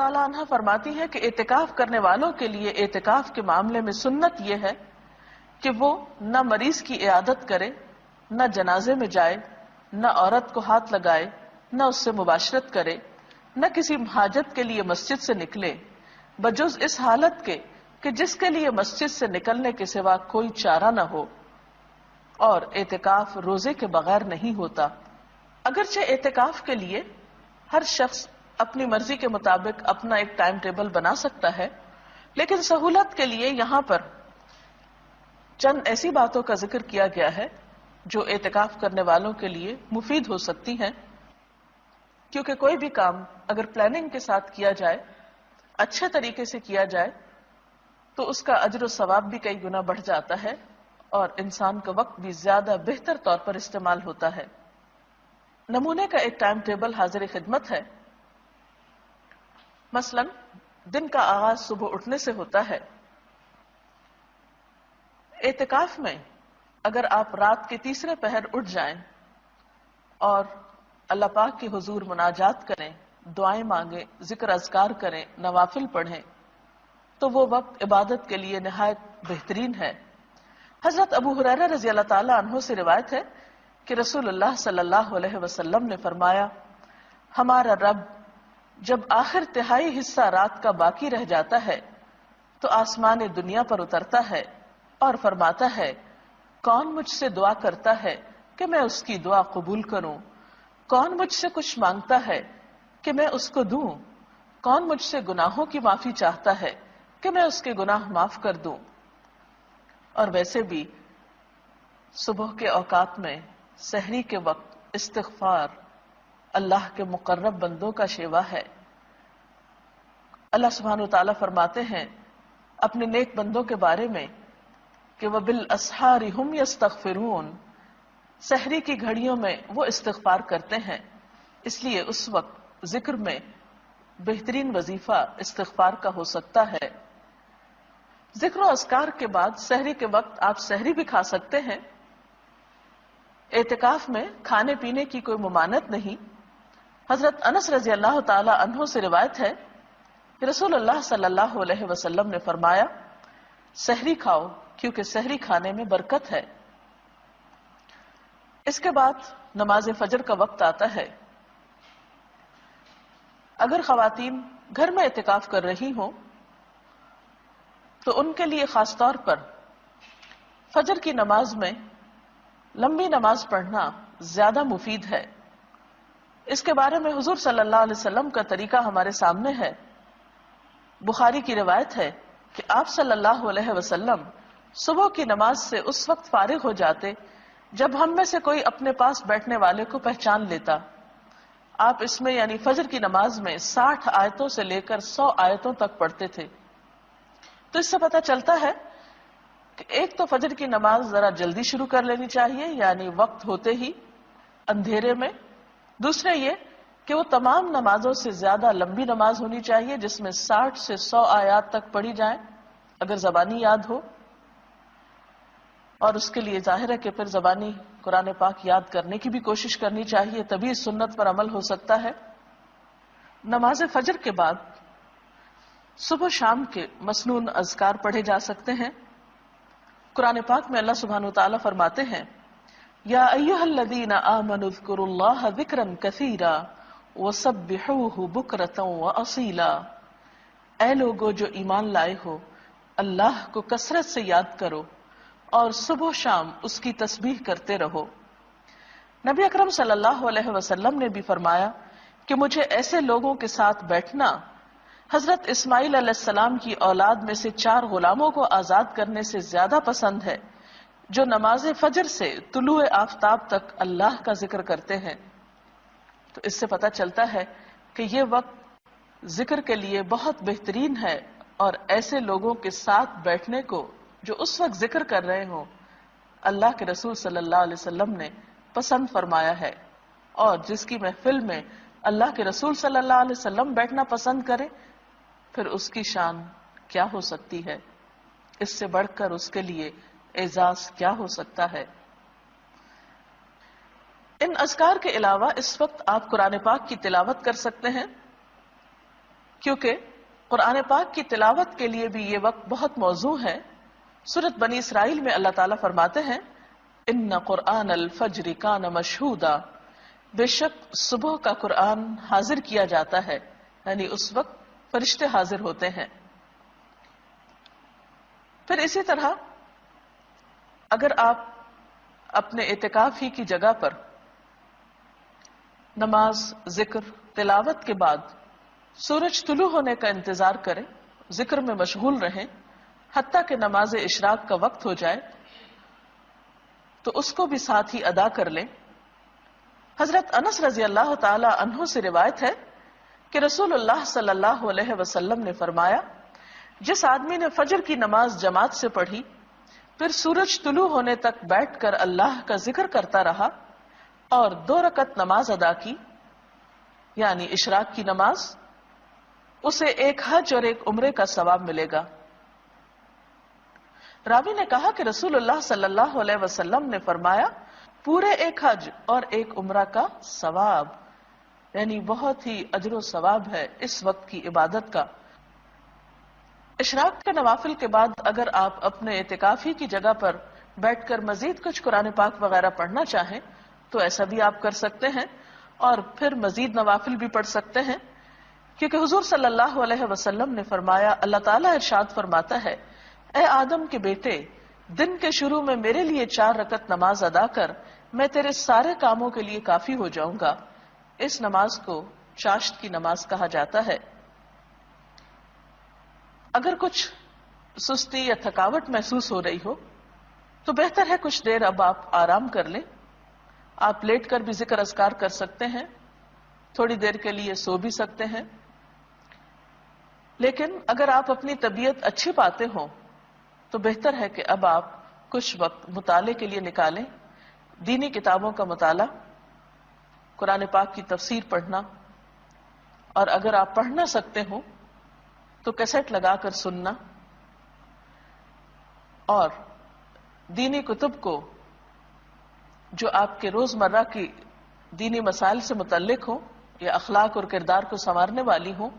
تعالیٰ عنہ فرماتی ہے کہ اعتکاف کرنے والوں کے لیے اعتکاف کے معاملے میں سنت یہ ہے کہ وہ نہ مریض کی عیادت کرے، نہ جنازے میں جائے، نہ عورت کو ہاتھ لگائے، نہ اس سے مباشرت کرے، نہ کسی حاجت کے لیے مسجد سے نکلے، بجز اس حالت کے کہ جس کے لیے مسجد سے نکلنے کے سوا کوئی چارہ نہ ہو، اور اعتکاف روزے کے بغیر نہیں ہوتا۔ اگرچہ اعتکاف کے لیے ہر شخص اپنی مرضی کے مطابق اپنا ایک ٹائم ٹیبل بنا سکتا ہے، لیکن سہولت کے لیے یہاں پر چند ایسی باتوں کا ذکر کیا گیا ہے جو اعتکاف کرنے والوں کے لیے مفید ہو سکتی ہیں، کیونکہ کوئی بھی کام اگر پلاننگ کے ساتھ کیا جائے، اچھے طریقے سے کیا جائے، تو اس کا اجر و ثواب بھی کئی گنا بڑھ جاتا ہے اور انسان کا وقت بھی زیادہ بہتر طور پر استعمال ہوتا ہے۔ نمونے کا ایک ٹائم ٹیبل حاضر خدمت ہے۔ مثلا دن کا آغاز صبح اٹھنے سے ہوتا ہے۔ اعتکاف میں اگر آپ رات کے تیسرے پہر اٹھ جائیں اور اللہ پاک کے حضور مناجات کریں، دعائیں مانگیں، ذکر اذکار کریں، نوافل پڑھیں، تو وہ وقت عبادت کے لیے نہایت بہترین ہے۔ حضرت ابو ہریرہ رضی اللہ تعالی عنہ سے روایت ہے کہ رسول اللہ صلی اللہ علیہ وسلم نے فرمایا، ہمارا رب جب آخر تہائی حصہ رات کا باقی رہ جاتا ہے تو آسمان دنیا پر اترتا ہے اور فرماتا ہے، کون مجھ سے دعا کرتا ہے کہ میں اس کی دعا قبول کروں؟ کون مجھ سے کچھ مانگتا ہے کہ میں اس کو دوں؟ کون مجھ سے گناہوں کی معافی چاہتا ہے کہ میں اس کے گناہ معاف کر دوں؟ اور ویسے بھی صبح کے اوقات میں سحری کے وقت استغفار اللہ کے مقرب بندوں کا شیوا ہے۔ اللہ سبحانہ وتعالی فرماتے ہیں اپنے نیک بندوں کے بارے میں کہ وَبِالْأَسْحَارِ هُمْ يَسْتَغْفِرُونَ، سحری کی گھڑیوں میں وہ استغفار کرتے ہیں، اس لیے اس وقت ذکر میں بہترین وظیفہ استغفار کا ہو سکتا ہے۔ ذکر و اذکار کے بعد سحری کے وقت آپ سحری بھی کھا سکتے ہیں۔ اعتکاف میں کھانے پینے کی کوئی ممانعت نہیں۔ حضرت انس رضی اللہ تعالی عنہ سے روایت ہے کہ رسول اللہ صلی اللہ علیہ وسلم نے فرمایا، سحری کھاؤ کیونکہ سحری کھانے میں برکت ہے۔ اس کے بعد نماز فجر کا وقت آتا ہے۔ اگر خواتین گھر میں اعتکاف کر رہی ہوں تو ان کے لیے خاص طور پر فجر کی نماز میں لمبی نماز پڑھنا زیادہ مفید ہے۔ اس کے بارے میں حضور صلی اللہ علیہ وسلم کا طریقہ ہمارے سامنے ہے۔ بخاری کی روایت ہے کہ آپ صلی اللہ علیہ وسلم صبح کی نماز سے اس وقت فارغ ہو جاتے جب ہم میں سے کوئی اپنے پاس بیٹھنے والے کو پہچان لیتا۔ آپ اس میں یعنی فجر کی نماز میں 60 آیتوں سے لے کر 100 آیتوں تک پڑھتے تھے۔ تو اس سے پتہ چلتا ہے کہ ایک تو فجر کی نماز ذرا جلدی شروع کر لینی چاہیے، یعنی وقت ہوتے ہی اندھیرے میں۔ دوسرے یہ کہ وہ تمام نمازوں سے زیادہ لمبی نماز ہونی چاہیے جس میں 60 سے 100 آیات تک پڑھی جائیں اگر زبانی یاد ہو، اور اس کے لیے ظاہر ہے کہ پھر زبانی قرآن پاک یاد کرنے کی بھی کوشش کرنی چاہیے، تبھی اس سنت پر عمل ہو سکتا ہے۔ نماز فجر کے بعد صبح شام کے مسنون اذکار پڑھے جا سکتے ہیں۔ قرآن پاک میں اللہ سبحانہ وتعالی فرماتے ہیں، یا ایھا الذین آمنوا اذکروا اللہ ذکرا کثیرا وسبحوہ بکرۃ واصیلا، اے لوگو جو ایمان لائے ہو، اللہ کو کثرت سے یاد کرو اور صبح و شام اس کی تسبیح کرتے رہو۔ نبی اکرم صلی اللہ علیہ وسلم نے بھی فرمایا کہ مجھے ایسے لوگوں کے ساتھ بیٹھنا حضرت اسماعیل علیہ السلام کی اولاد میں سے 4 غلاموں کو آزاد کرنے سے زیادہ پسند ہے جو نماز فجر سے طلوع آفتاب تک اللہ کا ذکر کرتے ہیں۔ تو اس سے پتہ چلتا ہے کہ یہ وقت ذکر کے لیے بہت بہترین ہے، اور ایسے لوگوں کے ساتھ بیٹھنے کو جو اس وقت ذکر کر رہے ہوں اللہ کے رسول صلی اللہ علیہ وسلم نے پسند فرمایا ہے، اور جس کی محفل میں اللہ کے رسول صلی اللہ علیہ وسلم بیٹھنا پسند کرے پھر اس کی شان کیا ہو سکتی ہے، اس سے بڑھ کر اس کے لیے اعزاز کیا ہو سکتا ہے۔ ان اذکار کے علاوہ اس وقت آپ قرآن پاک کی تلاوت کر سکتے ہیں۔ کیونکہ قرآن پاک کی تلاوت کے لیے بھی یہ وقت بہت موزوں ہے۔ سورۃ بنی اسرائیل میں اللہ تعالیٰ فرماتے ہیں ان قرآن الفجر کان مشہودا، بے شک صبح کا قرآن حاضر کیا جاتا ہے، یعنی اس وقت فرشتے حاضر ہوتے ہیں۔ پھر اسی طرح اگر آپ اپنے اعتکاف ہی کی جگہ پر نماز، ذکر، تلاوت کے بعد سورج طلوع ہونے کا انتظار کریں، ذکر میں مشغول رہیں حتیٰ کہ نماز اشراق کا وقت ہو جائے، تو اس کو بھی ساتھ ہی ادا کر لیں۔ حضرت انس رضی اللہ تعالی عنہ سے روایت ہے کہ رسول اللہ صلی اللہ علیہ وسلم نے فرمایا، جس آدمی نے فجر کی نماز جماعت سے پڑھی، پھر سورج طلوع ہونے تک بیٹھ کر اللہ کا ذکر کرتا رہا اور 2 رکعت نماز ادا کی، یعنی اشراق کی نماز، اسے ایک حج اور ایک عمرے کا ثواب ملے گا۔ راوی نے کہا کہ رسول اللہ صلی اللہ علیہ وسلم نے فرمایا، پورے ایک حج اور ایک عمرہ کا ثواب، یعنی بہت ہی اجر و ثواب ہے اس وقت کی عبادت کا۔ اشراق کے نوافل کے بعد اگر آپ اپنے اعتکافی کی جگہ پر بیٹھ کر مزید کچھ قرآن پاک وغیرہ پڑھنا چاہیں تو ایسا بھی آپ کر سکتے ہیں، اور پھر مزید نوافل بھی پڑھ سکتے ہیں، کیونکہ حضور صلی اللہ علیہ وسلم نے فرمایا، اللہ تعالیٰ ارشاد فرماتا ہے، اے آدم کے بیٹے، دن کے شروع میں میرے لیے 4 رکعت نماز ادا کر، میں تیرے سارے کاموں کے لیے کافی ہو جاؤں گا۔ اس نماز کو چاشت کی نماز کہا جاتا ہے۔ اگر کچھ سستی یا تھکاوٹ محسوس ہو رہی ہو تو بہتر ہے کچھ دیر اب آپ آرام کر لیں۔ آپ لیٹ کر بھی ذکر اذکار کر سکتے ہیں، تھوڑی دیر کے لیے سو بھی سکتے ہیں، لیکن اگر آپ اپنی طبیعت اچھی پاتے ہوں تو بہتر ہے کہ اب آپ کچھ وقت مطالعے کے لیے نکالیں، دینی کتابوں کا مطالعہ، قرآن پاک کی تفسیر پڑھنا، اور اگر آپ پڑھ نہ سکتے ہوں تو کیسٹ لگا کر سننا، اور دینی کتب کو جو آپ کے روزمرہ کی دینی مسائل سے متعلق ہوں یا اخلاق اور کردار کو سنوارنے والی ہوں،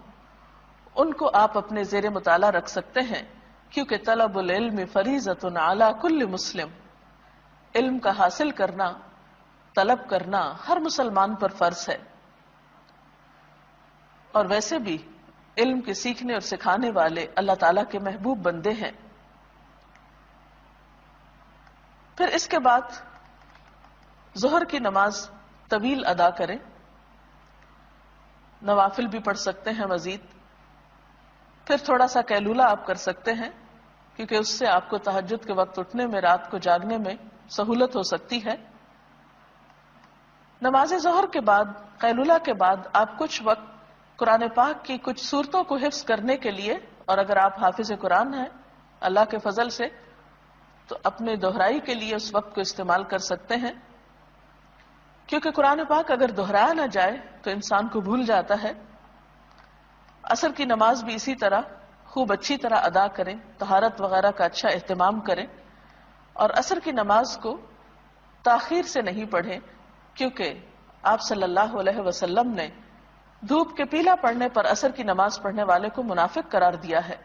ان کو آپ اپنے زیر مطالعہ رکھ سکتے ہیں، کیونکہ طلب العلم فریضۃ علی کل مسلم، علم کا حاصل کرنا، طلب کرنا ہر مسلمان پر فرض ہے۔ اور ویسے بھی علم کے سیکھنے اور سکھانے والے اللہ تعالیٰ کے محبوب بندے ہیں۔ پھر اس کے بعد ظہر کی نماز طویل ادا کریں، نوافل بھی پڑھ سکتے ہیں مزید، پھر تھوڑا سا قیلولہ آپ کر سکتے ہیں، کیونکہ اس سے آپ کو تہجد کے وقت اٹھنے میں، رات کو جاگنے میں سہولت ہو سکتی ہے۔ نماز ظہر کے بعد، قیلولہ کے بعد آپ کچھ وقت قرآن پاک کی کچھ سورتوں کو حفظ کرنے کے لیے، اور اگر آپ حافظ قرآن ہیں اللہ کے فضل سے تو اپنے دہرائی کے لیے اس وقت کو استعمال کر سکتے ہیں، کیونکہ قرآن پاک اگر دہرایا نہ جائے تو انسان کو بھول جاتا ہے۔ عصر کی نماز بھی اسی طرح خوب اچھی طرح ادا کریں، طہارت وغیرہ کا اچھا اہتمام کریں، اور عصر کی نماز کو تاخیر سے نہیں پڑھیں، کیونکہ آپ صلی اللہ علیہ وسلم نے دھوپ کے پیلا پڑنے پر عصر کی نماز پڑھنے والے کو منافق قرار دیا ہے۔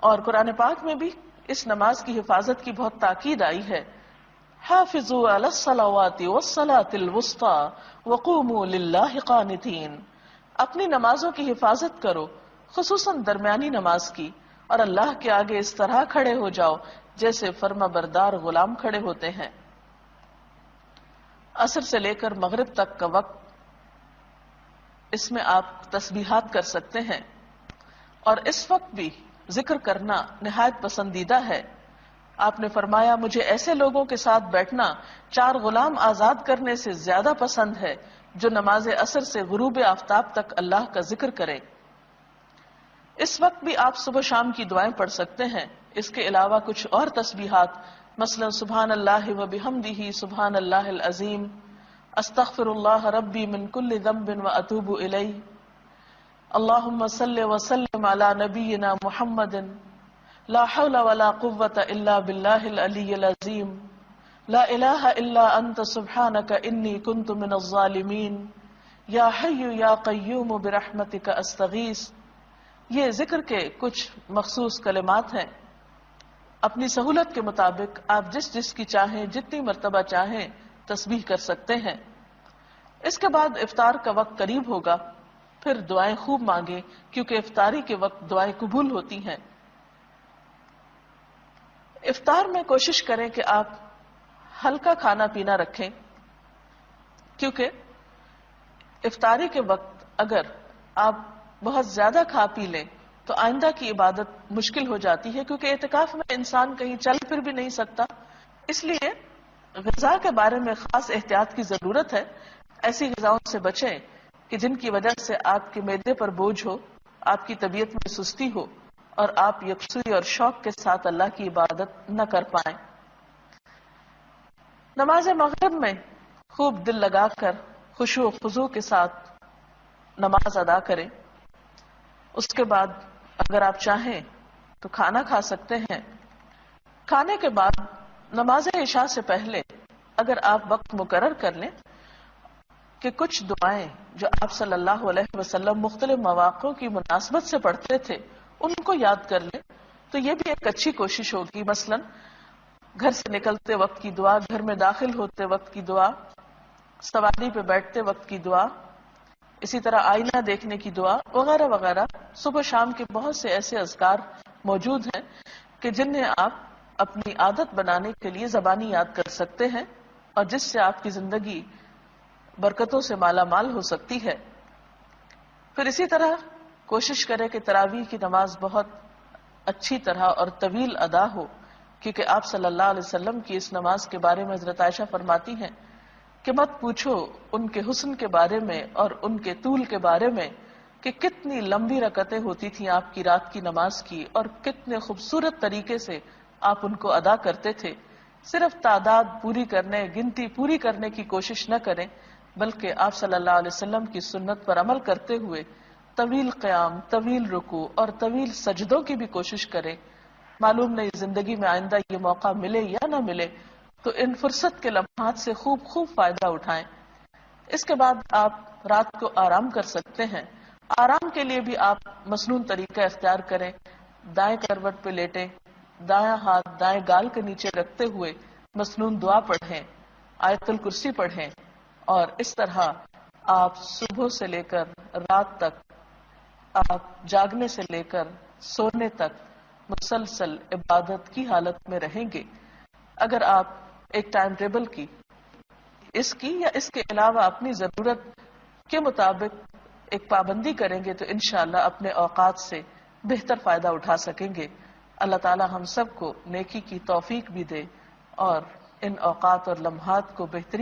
اور قرآن پاک میں بھی اس نماز کی حفاظت کی بہت تاکید آئی ہے، حافظوا علی الصلوات والصلاة الوسطی وقوموا للہ قانتین، اپنی نمازوں کی حفاظت کرو، خصوصاً درمیانی نماز کی، اور اللہ کے آگے اس طرح کھڑے ہو جاؤ جیسے فرما بردار غلام کھڑے ہوتے ہیں۔ عصر سے لے کر مغرب تک کا وقت، اس میں آپ تسبیحات کر سکتے ہیں، اور اس وقت بھی ذکر کرنا نہایت پسندیدہ ہے۔ آپ نے فرمایا، مجھے ایسے لوگوں کے ساتھ بیٹھنا 4 غلام آزاد کرنے سے زیادہ پسند ہے جو نماز عصر سے غروب آفتاب تک اللہ کا ذکر کرے۔ اس وقت بھی آپ صبح شام کی دعائیں پڑھ سکتے ہیں۔ اس کے علاوہ کچھ اور تسبیحات، مثلا سبحان اللہ و بحمدہ، سبحان اللہ العظیم، استغفر اللہ ربی من کل ذنب و اتوب الیہ، اللہم صلی وسلم علی نبینا محمد، لا حول ولا قوة الا باللہ العلی العظیم، لا الہ الا انت سبحانک انی کنت من الظالمین، یا حی یا قیوم برحمتک استغیث، یہ ذکر کے کچھ مخصوص کلمات ہیں. اپنی سہولت کے مطابق آپ جس کی چاہیں جتنی مرتبہ چاہیں تسبیح کر سکتے ہیں. اس کے بعد افطار کا وقت قریب ہوگا، پھر دعائیں خوب مانگیں کیونکہ افطاری کے وقت دعائیں قبول ہوتی ہیں. افطار میں کوشش کریں کہ آپ ہلکا کھانا پینا رکھیں، کیونکہ افطاری کے وقت اگر آپ بہت زیادہ کھا پی لیں تو آئندہ کی عبادت مشکل ہو جاتی ہے، کیونکہ اعتکاف میں انسان کہیں چل پھر بھی نہیں سکتا. اس لیے غذا کے بارے میں خاص احتیاط کی ضرورت ہے. ایسی غذاؤں سے بچیں کہ جن کی وجہ سے آپ کے معدے پر بوجھ ہو، آپ کی طبیعت میں سستی ہو اور آپ یکسوئی اور شوق کے ساتھ اللہ کی عبادت نہ کر پائیں. نماز مغرب میں خوب دل لگا کر خشوع و خضوع کے ساتھ نماز ادا کریں. اس کے بعد اگر آپ چاہیں تو کھانا کھا سکتے ہیں. کھانے کے بعد نماز عشاء سے پہلے اگر آپ وقت مقرر کر لیں کہ کچھ دعائیں جو آپ صلی اللہ علیہ وسلم مختلف مواقع کی مناسبت سے پڑھتے تھے ان کو یاد کر لیں تو یہ بھی ایک اچھی کوشش ہوگی. مثلا گھر سے نکلتے وقت کی دعا، گھر میں داخل ہوتے وقت کی دعا، سواری پہ بیٹھتے وقت کی دعا، اسی طرح آئینہ دیکھنے کی دعا وغیرہ وغیرہ. صبح شام کے بہت سے ایسے اذکار موجود ہیں کہ جنہیں آپ اپنی عادت بنانے کے لیے زبانی یاد کر سکتے ہیں اور جس سے آپ کی زندگی برکتوں سے مالا مال ہو سکتی ہے. پھر اسی طرح کوشش کریں کہ تراویح کی نماز بہت اچھی طرح اور طویل ادا ہو، کیونکہ آپ صلی اللہ علیہ وسلم کی اس نماز کے بارے میں حضرت عائشہ فرماتی ہیں کہ مت پوچھو ان کے حسن کے بارے میں اور ان کے طول کے بارے میں کہ کتنی لمبی رکعتیں ہوتی تھیں آپ کی رات کی نماز کی اور کتنے خوبصورت طریقے سے آپ ان کو ادا کرتے تھے. صرف تعداد پوری کرنے، گنتی پوری کرنے کی کوشش نہ کریں بلکہ آپ صلی اللہ علیہ وسلم کی سنت پر عمل کرتے ہوئے طویل قیام، طویل رکوع اور طویل سجدوں کی بھی کوشش کریں. معلوم نہیں زندگی میں آئندہ یہ موقع ملے یا نہ ملے، تو ان فرصت کے لمحات سے خوب خوب فائدہ اٹھائیں. اس کے بعد آپ رات کو آرام کر سکتے ہیں. آرام کے لیے بھی آپ مسنون طریقہ اختیار کریں. دائیں کروٹ پہ لیٹیں، دایاں ہاتھ دائیں گال کے نیچے رکھتے ہوئے مسنون دعا پڑھیں، آیت الکرسی پڑھیں اور اس طرح آپ صبح سے لے کر رات تک، آپ جاگنے سے لے کر سونے تک مسلسل عبادت کی حالت میں رہیں گے. اگر آپ ایک ٹائم ٹیبل کی اس کی یا اس کے علاوہ اپنی ضرورت کے مطابق ایک پابندی کریں گے تو انشاءاللہ اپنے اوقات سے بہتر فائدہ اٹھا سکیں گے. اللہ تعالی ہم سب کو نیکی کی توفیق بھی دے اور ان اوقات اور لمحات کو بہترین